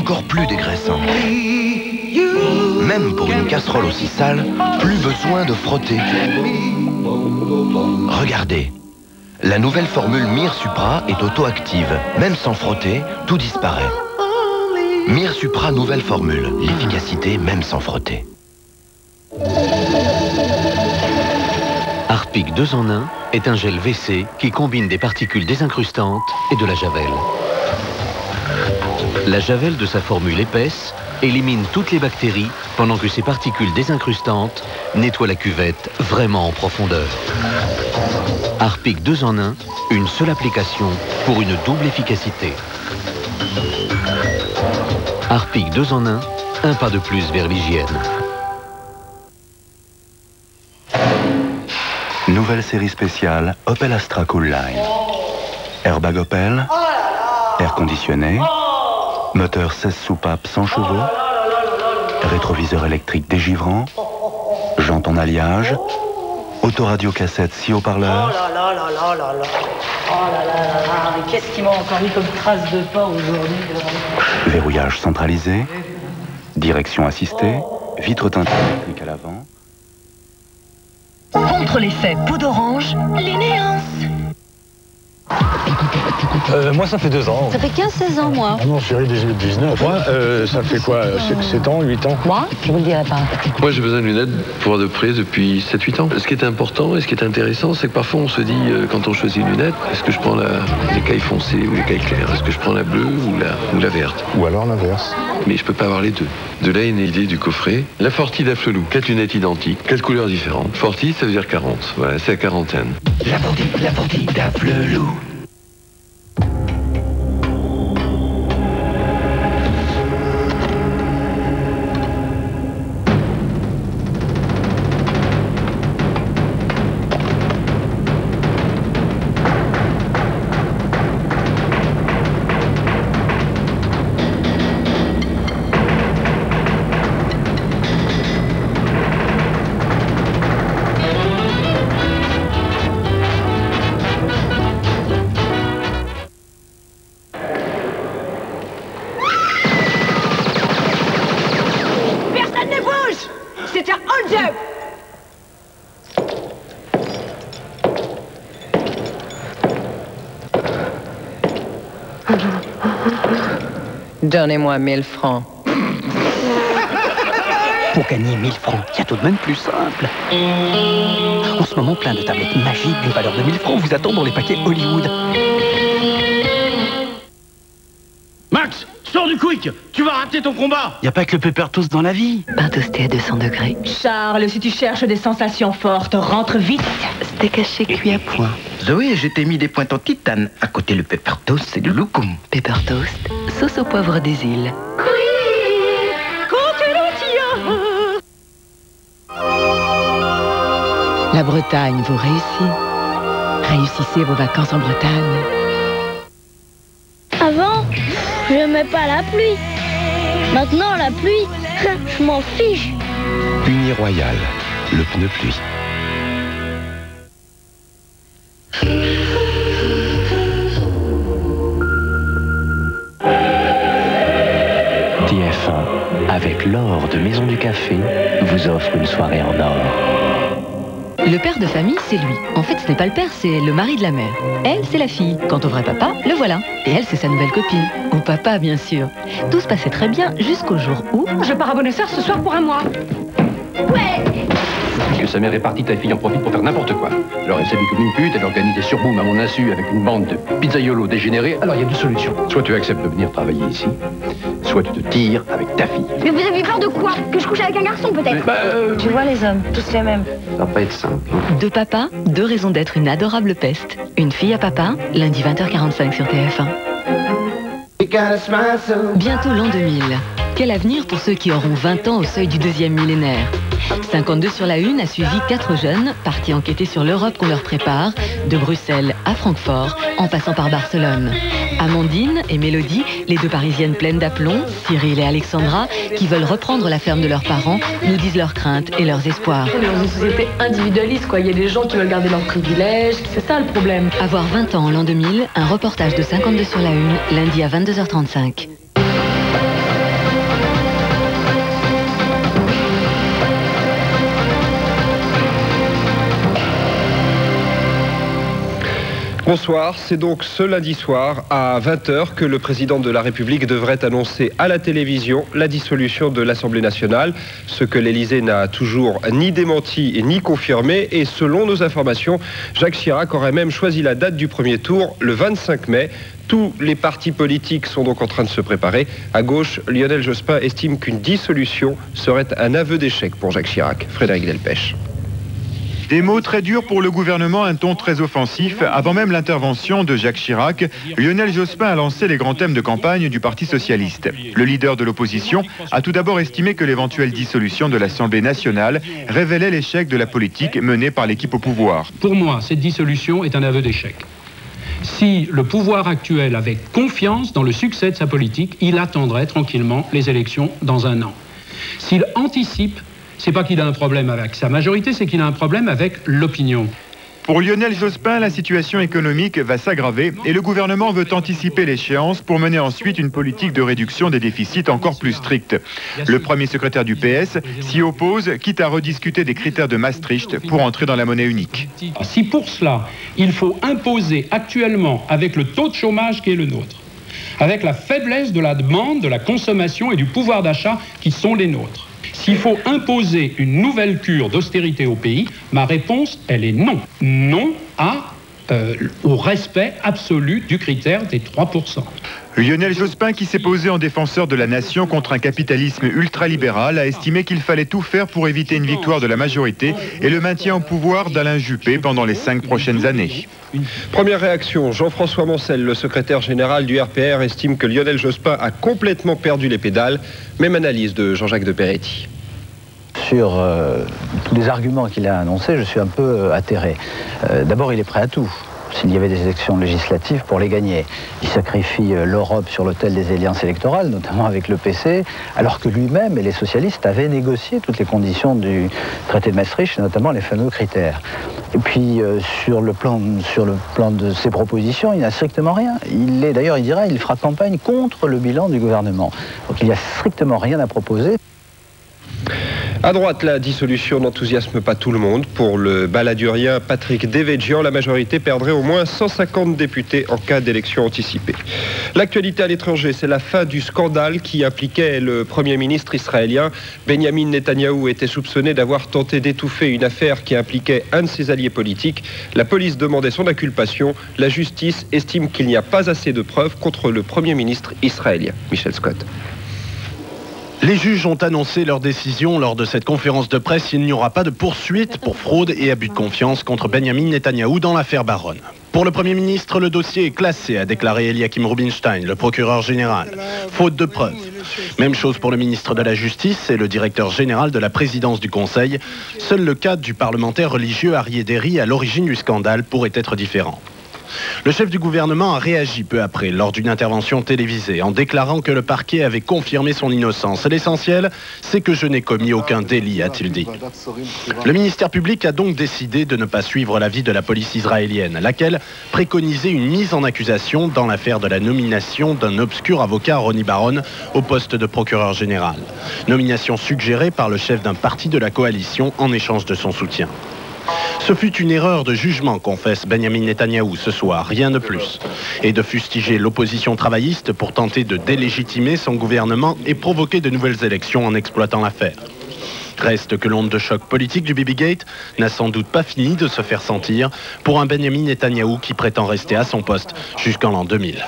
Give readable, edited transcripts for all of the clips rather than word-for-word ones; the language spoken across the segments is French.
encore plus dégraissant. Même pour une casserole aussi sale, plus besoin de frotter. Regardez, la nouvelle formule Mire Supra est auto-active. Même sans frotter, tout disparaît. Mire Supra nouvelle formule, l'efficacité même sans frotter. Harpic 2 en 1 est un gel WC qui combine des particules désincrustantes et de la javel. La javel de sa formule épaisse élimine toutes les bactéries pendant que ces particules désincrustantes nettoient la cuvette vraiment en profondeur. Harpic 2 en 1, une seule application pour une double efficacité. Harpic 2 en 1, un pas de plus vers l'hygiène. Nouvelle série spéciale Opel Astra Cool Line. Airbag Opel, air conditionné, moteur 16 soupapes 100 chevaux, rétroviseur électrique dégivrant, jantes en alliage, autoradio cassette 6 haut-parleurs. Oh là là là là là là. Oh là là là là. Mais qu'est-ce qu'ils m'ont encore mis comme trace de pas aujourd'hui? Verrouillage centralisé, direction assistée, vitre teintée électrique à l'avant. Contre l'effet peau d'orange, Linéance. Moi, ça fait 2 ans. Ça fait 15-16 ans, moi. Ah non, chérie, 18-19. Moi, ça fait quoi 7 ans, 8 ans? Moi, je vous le dirai pas. Moi, j'ai besoin de lunettes pour voir de près depuis 7-8 ans. Ce qui est important et ce qui est intéressant, c'est que parfois on se dit, quand on choisit une lunette, est-ce que je prends l'écaille foncée ou l'écaille claire? Est-ce que je prends la bleue ou la verte? Ou alors l'inverse. Mais je peux pas avoir les deux. De là une idée du coffret. La Forti d'Afflelou. 4 lunettes identiques, 4 couleurs différentes. Forti, ça veut dire 40. Voilà, c'est la quarantaine. La Forti d'Afflelou. C'est un hold-up. Donnez-moi 1000 francs. Pour gagner 1000 francs, il y a tout de même plus simple. En ce moment, plein de tablettes magiques d'une valeur de 1000 francs vous attendent dans les paquets Hollywood. Max, sors du quick. Tu vas rater ton combat. Y a pas que le pepper toast dans la vie. Pain toasté à 200 degrés. Charles, si tu cherches des sensations fortes, rentre vite. Steak haché cuit à point. Zoé, je t'ai mis des pointes en titane. À côté, le pepper toast, c'est du loukoum. Pepper toast, sauce au poivre des îles. La Bretagne vous réussit. Réussissez vos vacances en Bretagne. Avant, je n'aimais pas la pluie. Maintenant, la pluie, je m'en fiche. Uni Royal, le pneu pluie. TF1, avec l'or de Maison du Café, vous offre une soirée en or. Le père de famille, c'est lui. En fait, ce n'est pas le père, c'est le mari de la mère. Elle, c'est la fille. Quant au vrai papa, le voilà. Et elle, c'est sa nouvelle copine. Au papa, bien sûr. Tout se passait très bien jusqu'au jour où... Je pars à Buenos Aires ce soir pour un mois. Ouais. Puisque sa mère est partie, ta fille en profite pour faire n'importe quoi. Alors elle s'habille comme une pute, elle organise des surboom à mon insu avec une bande de pizzaiolos dégénérés. Alors il y a deux solutions. Soit tu acceptes de venir travailler ici, soit tu te tires avec ta fille. Mais vous avez peur de quoi? Que je couche avec un garçon, peut-être? Tu vois les hommes, tous les mêmes. Ça va pas être simple. Deux papas, deux raisons d'être une adorable peste. Une fille à papa, lundi 20h45 sur TF1. Bientôt l'an 2000. Quel avenir pour ceux qui auront 20 ans au seuil du deuxième millénaire? 52 sur la une a suivi 4 jeunes partis enquêter sur l'Europe qu'on leur prépare, de Bruxelles à Francfort, en passant par Barcelone. Amandine et Mélodie, les deux parisiennes pleines d'aplomb, Cyril et Alexandra, qui veulent reprendre la ferme de leurs parents, nous disent leurs craintes et leurs espoirs. On est dans une société individualiste, quoi. Il y a des gens qui veulent garder leurs privilèges, c'est ça le problème. Avoir 20 ans en l'an 2000, un reportage de 52 sur la une, lundi à 22h35. Bonsoir, c'est donc ce lundi soir à 20h que le président de la République devrait annoncer à la télévision la dissolution de l'Assemblée nationale, ce que l'Élysée n'a toujours ni démenti ni confirmé. Et selon nos informations, Jacques Chirac aurait même choisi la date du premier tour, le 25 mai. Tous les partis politiques sont donc en train de se préparer. À gauche, Lionel Jospin estime qu'une dissolution serait un aveu d'échec pour Jacques Chirac. Frédéric Delpech. Des mots très durs pour le gouvernement, un ton très offensif. Avant même l'intervention de Jacques Chirac, Lionel Jospin a lancé les grands thèmes de campagne du Parti socialiste. Le leader de l'opposition a tout d'abord estimé que l'éventuelle dissolution de l'Assemblée nationale révélait l'échec de la politique menée par l'équipe au pouvoir. Pour moi, cette dissolution est un aveu d'échec. Si le pouvoir actuel avait confiance dans le succès de sa politique, il attendrait tranquillement les élections dans un an. S'il anticipe, c'est pas qu'il a un problème avec sa majorité, c'est qu'il a un problème avec l'opinion. Pour Lionel Jospin, la situation économique va s'aggraver et le gouvernement veut anticiper l'échéance pour mener ensuite une politique de réduction des déficits encore plus stricte. Le premier secrétaire du PS s'y oppose, quitte à rediscuter des critères de Maastricht pour entrer dans la monnaie unique. Si pour cela, il faut imposer actuellement, avec le taux de chômage qui est le nôtre, avec la faiblesse de la demande, de la consommation et du pouvoir d'achat qui sont les nôtres, s'il faut imposer une nouvelle cure d'austérité au pays, ma réponse, elle est non. Non au respect absolu du critère des 3%. Lionel Jospin, qui s'est posé en défenseur de la nation contre un capitalisme ultralibéral, a estimé qu'il fallait tout faire pour éviter une victoire de la majorité et le maintien au pouvoir d'Alain Juppé pendant les 5 prochaines années. Première réaction, Jean-François Moncel, le secrétaire général du RPR, estime que Lionel Jospin a complètement perdu les pédales. Même analyse de Jean-Jacques de Peretti. Sur tous les arguments qu'il a annoncés, je suis un peu atterré. D'abord, il est prêt à tout. S'il y avait des élections législatives pour les gagner. Il sacrifie l'Europe sur l'autel des alliances électorales, notamment avec le PC, alors que lui-même et les socialistes avaient négocié toutes les conditions du traité de Maastricht, notamment les fameux critères. Et puis, sur le plan de ses propositions, il n'a strictement rien. D'ailleurs, il dira, il fera campagne contre le bilan du gouvernement. Donc il n'y a strictement rien à proposer. À droite, la dissolution n'enthousiasme pas tout le monde. Pour le baladurien Patrick Devedjian, la majorité perdrait au moins 150 députés en cas d'élection anticipée. L'actualité à l'étranger, c'est la fin du scandale qui impliquait le Premier ministre israélien. Benjamin Netanyahou était soupçonné d'avoir tenté d'étouffer une affaire qui impliquait un de ses alliés politiques. La police demandait son inculpation. La justice estime qu'il n'y a pas assez de preuves contre le Premier ministre israélien. Michel Scott. Les juges ont annoncé leur décision lors de cette conférence de presse. Il n'y aura pas de poursuite pour fraude et abus de confiance contre Benjamin Netanyahou dans l'affaire Baron. Pour le Premier ministre, le dossier est classé, a déclaré Eliakim Rubinstein, le procureur général. Faute de preuves. Même chose pour le ministre de la Justice et le directeur général de la présidence du Conseil. Seul le cas du parlementaire religieux Aryeh Deri à l'origine du scandale pourrait être différent. Le chef du gouvernement a réagi peu après, lors d'une intervention télévisée, en déclarant que le parquet avait confirmé son innocence. L'essentiel, c'est que je n'ai commis aucun délit, a-t-il dit. Le ministère public a donc décidé de ne pas suivre l'avis de la police israélienne, laquelle préconisait une mise en accusation dans l'affaire de la nomination d'un obscur avocat, Ronnie Baron, au poste de procureur général. Nomination suggérée par le chef d'un parti de la coalition en échange de son soutien. Ce fut une erreur de jugement, confesse Benjamin Netanyahou ce soir, rien de plus. Et de fustiger l'opposition travailliste pour tenter de délégitimer son gouvernement et provoquer de nouvelles élections en exploitant l'affaire. Reste que l'onde de choc politique du Bibigate n'a sans doute pas fini de se faire sentir pour un Benjamin Netanyahou qui prétend rester à son poste jusqu'en l'an 2000.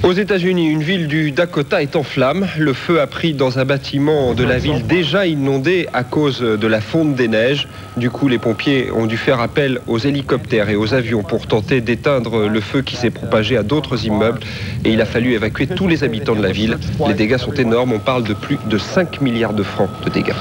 Aux États-Unis, une ville du Dakota est en flammes. Le feu a pris dans un bâtiment de la ville déjà inondé à cause de la fonte des neiges. Du coup, les pompiers ont dû faire appel aux hélicoptères et aux avions pour tenter d'éteindre le feu qui s'est propagé à d'autres immeubles. Et il a fallu évacuer tous les habitants de la ville. Les dégâts sont énormes. On parle de plus de 5 milliards de francs de dégâts.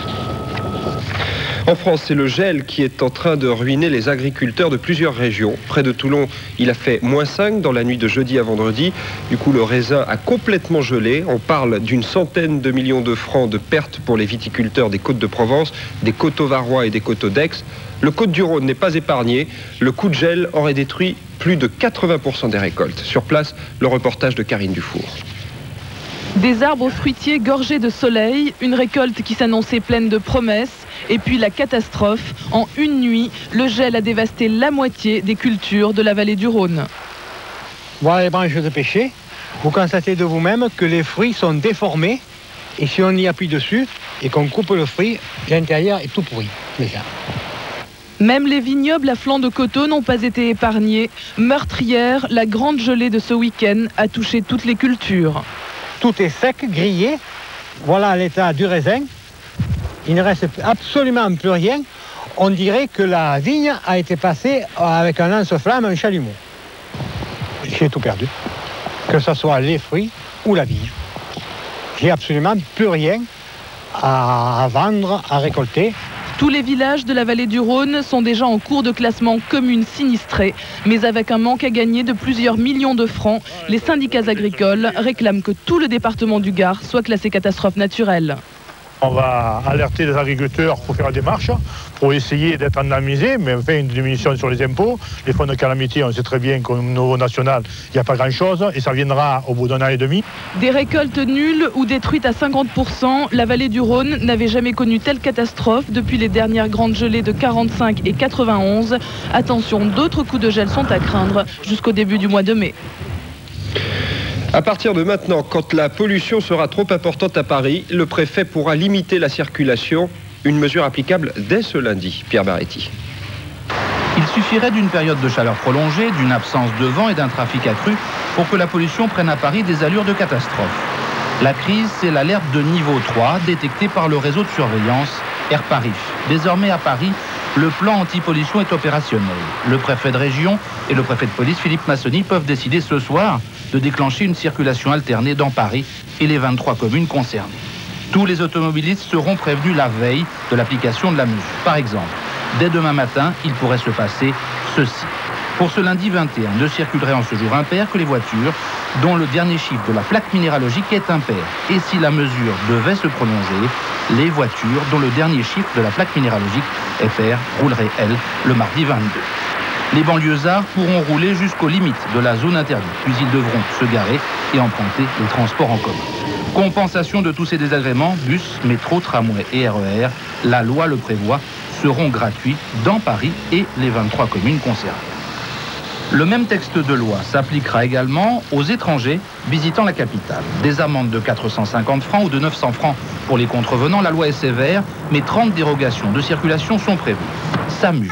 En France, c'est le gel qui est en train de ruiner les agriculteurs de plusieurs régions. Près de Toulon, il a fait -5 dans la nuit de jeudi à vendredi. Du coup, le raisin a complètement gelé. On parle d'une centaine de millions de francs de pertes pour les viticulteurs des Côtes-de-Provence, des Coteaux-Varois et des Coteaux-d'Aix. Le Côte-du-Rhône n'est pas épargné. Le coup de gel aurait détruit plus de 80% des récoltes. Sur place, le reportage de Karine Dufour. Des arbres fruitiers gorgés de soleil, une récolte qui s'annonçait pleine de promesses, et puis la catastrophe. En une nuit, le gel a dévasté la moitié des cultures de la vallée du Rhône. Voilà les branches de pêcher. Vous constatez de vous-même que les fruits sont déformés, et si on y appuie dessus et qu'on coupe le fruit, l'intérieur est tout pourri. Déjà. Même les vignobles à flanc de coteaux n'ont pas été épargnés. Meurtrière, la grande gelée de ce week-end a touché toutes les cultures. Tout est sec, grillé. Voilà l'état du raisin. Il ne reste absolument plus rien. On dirait que la vigne a été passée avec un lance-flamme, un chalumeau. J'ai tout perdu. Que ce soit les fruits ou la vigne. J'ai absolument plus rien à vendre, à récolter. Tous les villages de la vallée du Rhône sont déjà en cours de classement commune sinistrée. Mais avec un manque à gagner de plusieurs millions de francs, les syndicats agricoles réclament que tout le département du Gard soit classé catastrophe naturelle. On va alerter les agriculteurs pour faire la démarche, pour essayer d'être indemnisés, mais enfin une diminution sur les impôts. Les fonds de calamité, on sait très bien qu'au niveau national, il n'y a pas grand-chose et ça viendra au bout d'un an et demi. Des récoltes nulles ou détruites à 50%, la vallée du Rhône n'avait jamais connu telle catastrophe depuis les dernières grandes gelées de 45 et 91. Attention, d'autres coups de gel sont à craindre jusqu'au début du mois de mai. À partir de maintenant, quand la pollution sera trop importante à Paris, le préfet pourra limiter la circulation. Une mesure applicable dès ce lundi. Pierre Baretti. Il suffirait d'une période de chaleur prolongée, d'une absence de vent et d'un trafic accru pour que la pollution prenne à Paris des allures de catastrophe. La crise, c'est l'alerte de niveau 3 détectée par le réseau de surveillance Airparif. Désormais à Paris, le plan anti-pollution est opérationnel. Le préfet de région et le préfet de police Philippe Massoni peuvent décider ce soir de déclencher une circulation alternée dans Paris et les 23 communes concernées. Tous les automobilistes seront prévenus la veille de l'application de la mesure. Par exemple, dès demain matin, il pourrait se passer ceci. Pour ce lundi 21, ne circuleraient en ce jour impair que les voitures dont le dernier chiffre de la plaque minéralogique est impair. Et si la mesure devait se prolonger, les voitures dont le dernier chiffre de la plaque minéralogique est pair rouleraient, elles, le mardi 22. Les banlieusards pourront rouler jusqu'aux limites de la zone interdite, puis ils devront se garer et emprunter les transports en commun. Compensation de tous ces désagréments, bus, métro, tramway et RER, la loi le prévoit, seront gratuits dans Paris et les 23 communes concernées. Le même texte de loi s'appliquera également aux étrangers visitant la capitale. Des amendes de 450 francs ou de 900 francs pour les contrevenants. La loi est sévère, mais 30 dérogations de circulation sont prévues. SAMU,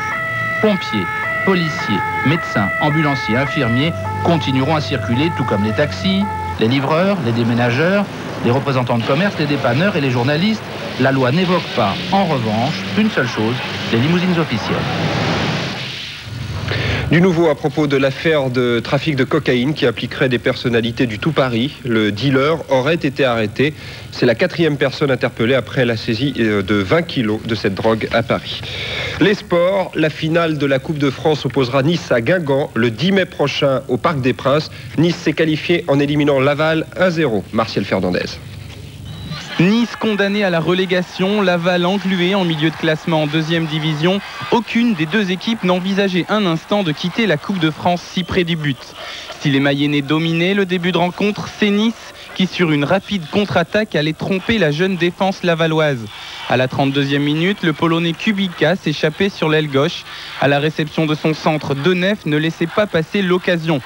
pompiers, policiers, médecins, ambulanciers, infirmiers continueront à circuler, tout comme les taxis, les livreurs, les déménageurs, les représentants de commerce, les dépanneurs et les journalistes. La loi n'évoque pas, en revanche, une seule chose, les limousines officielles. Du nouveau à propos de l'affaire de trafic de cocaïne qui impliquerait des personnalités du tout Paris. Le dealer aurait été arrêté. C'est la 4e personne interpellée après la saisie de 20 kilos de cette drogue à Paris. Les sports, la finale de la Coupe de France opposera Nice à Guingamp le 10 mai prochain au Parc des Princes. Nice s'est qualifié en éliminant Laval 1-0. Martial Fernandez. Nice condamné à la relégation, Laval englué en milieu de classement en 2e division. Aucune des deux équipes n'envisageait un instant de quitter la Coupe de France si près du but. Si les Mayennais dominaient le début de rencontre, c'est Nice qui, sur une rapide contre-attaque, allait tromper la jeune défense lavalloise. À la 32e minute, le Polonais Kubica s'échappait sur l'aile gauche. À la réception de son centre, Denef ne laissait pas passer l'occasion.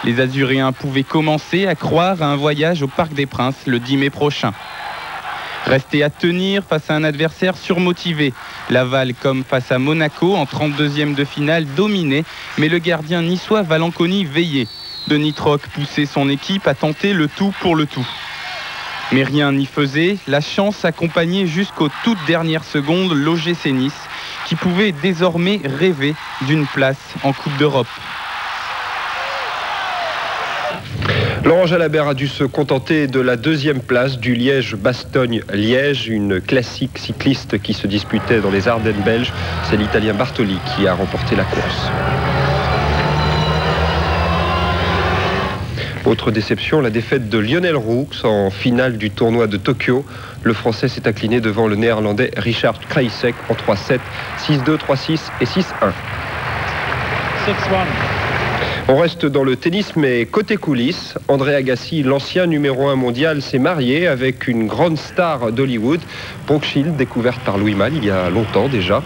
Les Azuréens pouvaient commencer à croire à un voyage au Parc des Princes le 10 mai prochain. Restait à tenir face à un adversaire surmotivé. Laval, comme face à Monaco, en 32e de finale, dominé, mais le gardien niçois Valanconi veillait. Denis Troc poussait son équipe à tenter le tout pour le tout. Mais rien n'y faisait, la chance accompagnait jusqu'aux toutes dernières secondes l'OGC Nice, qui pouvait désormais rêver d'une place en Coupe d'Europe. Laurent Jalabert a dû se contenter de la 2e place du Liège-Bastogne-Liège, une classique cycliste qui se disputait dans les Ardennes belges. C'est l'Italien Bartoli qui a remporté la course. Autre déception, la défaite de Lionel Roux en finale du tournoi de Tokyo. Le Français s'est incliné devant le Néerlandais Richard Krajicek en 3-7, 6-2, 3-6 et 6-1. On reste dans le tennis, mais côté coulisses, André Agassi, l'ancien numéro 1 mondial, s'est marié avec une grande star d'Hollywood, Brooke Shields, découverte par Louis Malle il y a longtemps déjà.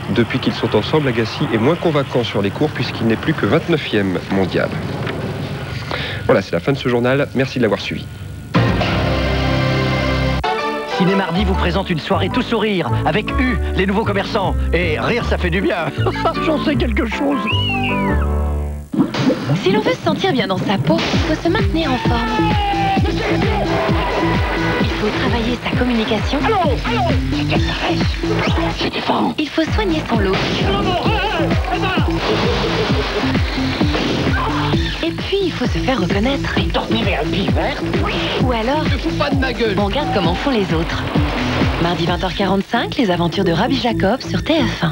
Depuis qu'ils sont ensemble, Agassi est moins convaincant sur les cours puisqu'il n'est plus que 29e mondial. Voilà, c'est la fin de ce journal. Merci de l'avoir suivi. Ciné Mardi vous présente une soirée tout sourire avec U, les nouveaux commerçants. Et rire, ça fait du bien. J'en sais quelque chose. Si l'on veut se sentir bien dans sa peau, il faut se maintenir en forme. Il faut travailler sa communication. Il faut soigner son look. Et puis, il faut se faire reconnaître. Ou alors, on regarde comment font les autres. Mardi 20h45, les aventures de Rabbi Jacob sur TF1.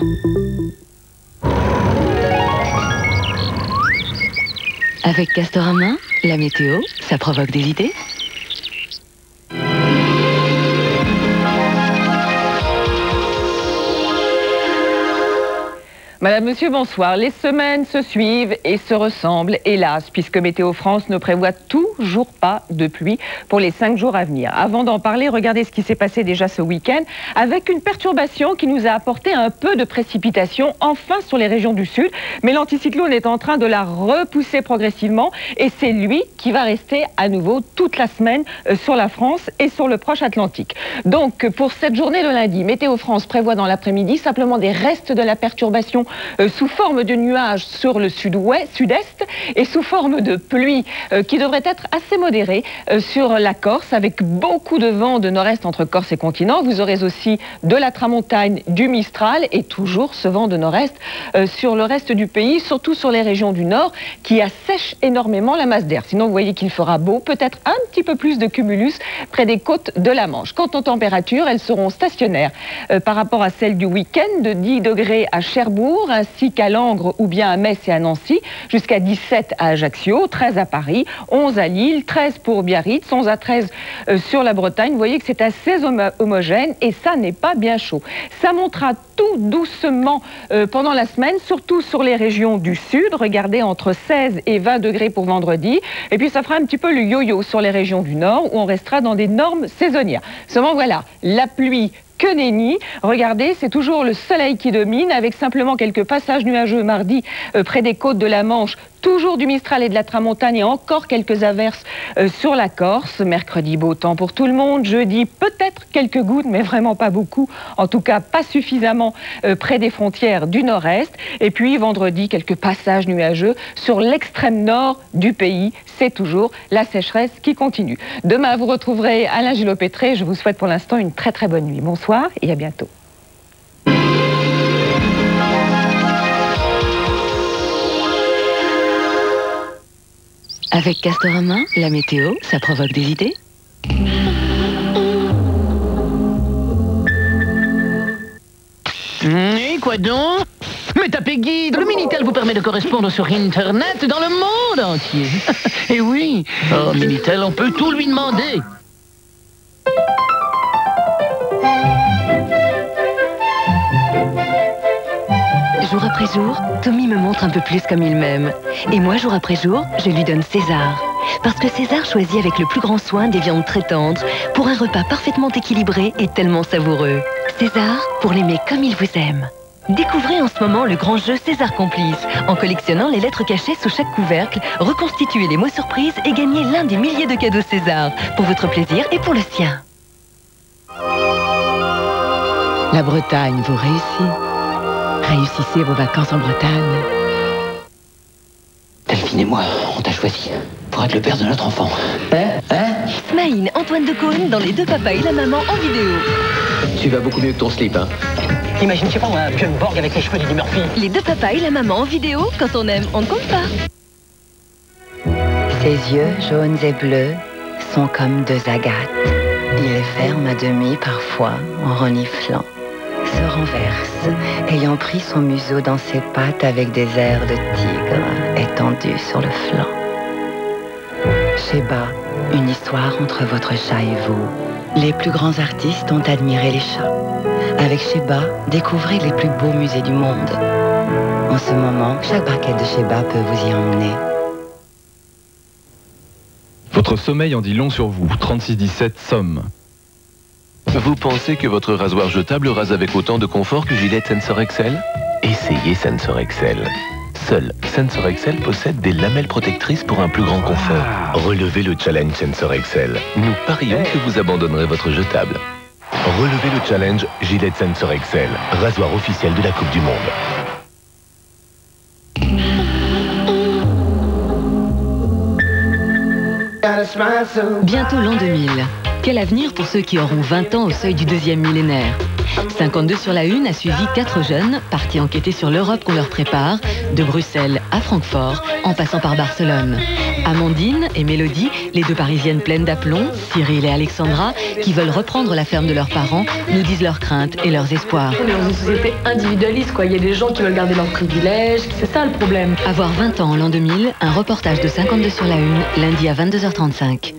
Avec Castorama, la météo, ça provoque des idées. Madame, Monsieur, bonsoir. Les semaines se suivent et se ressemblent, hélas, puisque Météo France ne prévoit toujours pas de pluie pour les 5 jours à venir. Avant d'en parler, regardez ce qui s'est passé déjà ce week-end, avec une perturbation qui nous a apporté un peu de précipitation, enfin sur les régions du sud. Mais l'anticyclone est en train de la repousser progressivement, et c'est lui qui va rester à nouveau toute la semaine sur la France et sur le proche Atlantique. Donc, pour cette journée de lundi, Météo France prévoit dans l'après-midi simplement des restes de la perturbation sous forme de nuages sur le sud-est et sous forme de pluie qui devrait être assez modérée sur la Corse, avec beaucoup de vent de nord-est entre Corse et continent. Vous aurez aussi de la tramontagne, du Mistral et toujours ce vent de nord-est sur le reste du pays, surtout sur les régions du nord qui assèchent énormément la masse d'air. Sinon, vous voyez qu'il fera beau, peut-être un petit peu plus de cumulus près des côtes de la Manche. Quant aux températures, elles seront stationnaires par rapport à celles du week-end, de 10 degrés à Cherbourg, ainsi qu'à Langres ou bien à Metz et à Nancy, jusqu'à 17 à Ajaccio, 13 à Paris, 11 à Lille, 13 pour Biarritz, 11 à 13 sur la Bretagne. Vous voyez que c'est assez homogène et ça n'est pas bien chaud. Ça montera tout doucement pendant la semaine, surtout sur les régions du sud. Regardez, entre 16 et 20 degrés pour vendredi. Et puis ça fera un petit peu le yo-yo sur les régions du nord où on restera dans des normes saisonnières. Seulement voilà, la pluie, que nenni. Regardez, c'est toujours le soleil qui domine, avec simplement quelques passages nuageux mardi près des côtes de la Manche, toujours du Mistral et de la Tramontagne et encore quelques averses sur la Corse. Mercredi, beau temps pour tout le monde. Jeudi, peut-être quelques gouttes, mais vraiment pas beaucoup. En tout cas, pas suffisamment près des frontières du nord-est. Et puis vendredi, quelques passages nuageux sur l'extrême nord du pays. C'est toujours la sécheresse qui continue. Demain, vous retrouverez Alain Gillot-Pétré. Je vous souhaite pour l'instant une très très bonne nuit. Bonsoir et à bientôt. Avec Castorama, la météo, ça provoque des idées. Et quoi donc? Mais tapez Guide, le Minitel vous permet de correspondre sur Internet dans le monde entier. Et oui, oh, Minitel, on peut tout lui demander. Jour après jour, Tommy me montre un peu plus comme il m'aime. Et moi, jour après jour, je lui donne César. Parce que César choisit avec le plus grand soin des viandes très tendres pour un repas parfaitement équilibré et tellement savoureux. César, pour l'aimer comme il vous aime. Découvrez en ce moment le grand jeu César Complice. En collectionnant les lettres cachées sous chaque couvercle, reconstituez les mots surprises et gagnez l'un des milliers de cadeaux César, pour votre plaisir et pour le sien. La Bretagne vous réussit. Réussissez vos vacances en Bretagne. Delphine et moi, on t'a choisi pour être le père de notre enfant. Ismaïn, Antoine de Caunes dans Les Deux Papas et la Maman en vidéo. Tu vas beaucoup mieux que ton slip, hein. Imagine, je sais pas moi, Björn Borg avec les cheveux d'Eddie Murphy. Les Deux Papas et la Maman en vidéo, quand on aime, on ne compte pas. Ses yeux jaunes et bleus sont comme deux agates. Il les ferme à demi parfois en reniflant. Se renverse, ayant pris son museau dans ses pattes avec des airs de tigre étendus sur le flanc. Sheba, une histoire entre votre chat et vous. Les plus grands artistes ont admiré les chats. Avec Sheba, découvrez les plus beaux musées du monde. En ce moment, chaque barquette de Sheba peut vous y emmener. Votre sommeil en dit long sur vous. 3617 Somme. Vous pensez que votre rasoir jetable rase avec autant de confort que Gillette Sensor Excel? Essayez Sensor Excel. Seul Sensor Excel possède des lamelles protectrices pour un plus grand confort. Relevez le challenge Sensor Excel. Nous parions que vous abandonnerez votre jetable. Relevez le challenge Gillette Sensor Excel, rasoir officiel de la Coupe du Monde. Bientôt l'an 2000. Quel avenir pour ceux qui auront 20 ans au seuil du deuxième millénaire? 52 sur la une a suivi 4 jeunes partis enquêter sur l'Europe qu'on leur prépare, de Bruxelles à Francfort, en passant par Barcelone. Amandine et Mélodie, les deux Parisiennes pleines d'aplomb, Cyril et Alexandra, qui veulent reprendre la ferme de leurs parents, nous disent leurs craintes et leurs espoirs. On est dans une société individualiste, quoi. Il y a des gens qui veulent garder leurs privilèges, c'est ça le problème. Avoir 20 ans en l'an 2000, un reportage de 52 sur la une, lundi à 22h35.